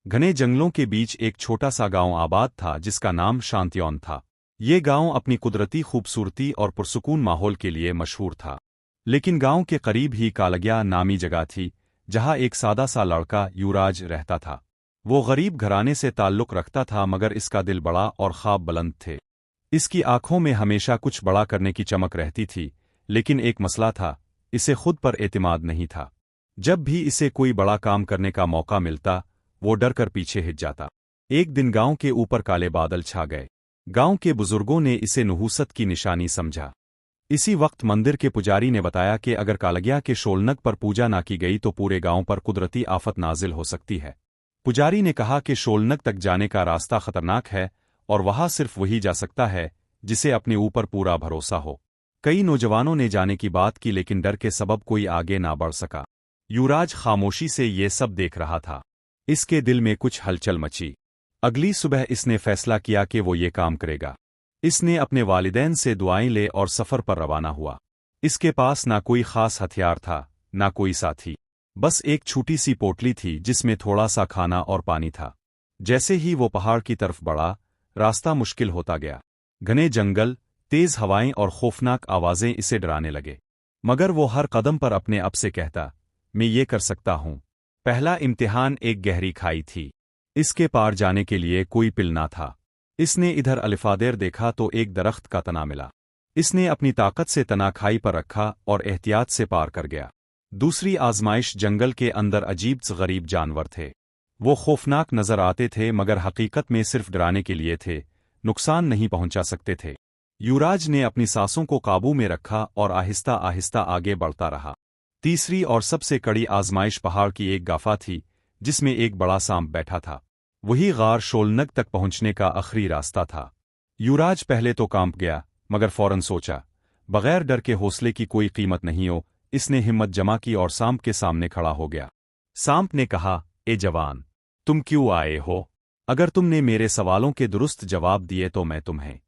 घने जंगलों के बीच एक छोटा सा गांव आबाद था जिसका नाम शांतियौन था। ये गांव अपनी कुदरती खूबसूरती और पुरसुकून माहौल के लिए मशहूर था। लेकिन गांव के करीब ही कालग्या नामी जगह थी, जहां एक सादा सा लड़का युवराज रहता था। वो गरीब घराने से ताल्लुक रखता था, मगर इसका दिल बड़ा और ख्वाब बुलंद थे। इसकी आंखों में हमेशा कुछ बड़ा करने की चमक रहती थी, लेकिन एक मसला था, इसे खुद पर एतमाद नहीं था। जब भी इसे कोई बड़ा काम करने का मौका मिलता, वो डर कर पीछे हिट जाता। एक दिन गांव के ऊपर काले बादल छा गए। गांव के बुजुर्गों ने इसे नहूसत की निशानी समझा। इसी वक्त मंदिर के पुजारी ने बताया कि अगर कालग्या के शोलनग पर पूजा ना की गई तो पूरे गांव पर कुदरती आफत नाजिल हो सकती है। पुजारी ने कहा कि शोलनग तक जाने का रास्ता खतरनाक है और वहां सिर्फ वही जा सकता है जिसे अपने ऊपर पूरा भरोसा हो। कई नौजवानों ने जाने की बात की, लेकिन डर के सबब कोई आगे ना बढ़ सका। युवराज खामोशी से ये सब देख रहा था। इसके दिल में कुछ हलचल मची। अगली सुबह इसने फैसला किया कि वो ये काम करेगा। इसने अपने वालिदैन से दुआएं ले और सफर पर रवाना हुआ। इसके पास ना कोई खास हथियार था, ना कोई साथी, बस एक छोटी सी पोटली थी जिसमें थोड़ा सा खाना और पानी था। जैसे ही वो पहाड़ की तरफ बढ़ा, रास्ता मुश्किल होता गया। घने जंगल, तेज हवाएं और खौफनाक आवाजें इसे डराने लगे। मगर वो हर कदम पर अपने आप से कहता, मैं ये कर सकता हूं। पहला इम्तिहान एक गहरी खाई थी। इसके पार जाने के लिए कोई पिल ना था। इसने इधर अलिफादेर देखा तो एक दरख्त का तना मिला। इसने अपनी ताकत से तना खाई पर रखा और एहतियात से पार कर गया। दूसरी आजमाइश जंगल के अंदर अजीब से गरीब जानवर थे। वो खौफनाक नजर आते थे, मगर हकीकत में सिर्फ डराने के लिए थे, नुकसान नहीं पहुंचा सकते थे। युवराज ने अपनी सांसों को काबू में रखा और आहिस्ता आहिस्ता आगे बढ़ता रहा। तीसरी और सबसे कड़ी आजमाइश पहाड़ की एक गाफा थी, जिसमें एक बड़ा सांप बैठा था। वही गार शोलनग तक पहुंचने का आखिरी रास्ता था। युवराज पहले तो कांप गया, मगर फौरन सोचा, बगैर डर के हौसले की कोई कीमत नहीं हो। इसने हिम्मत जमा की और सांप के सामने खड़ा हो गया। सांप ने कहा, ए जवान, तुम क्यों आए हो? अगर तुमने मेरे सवालों के दुरुस्त जवाब दिए तो मैं तुम्हें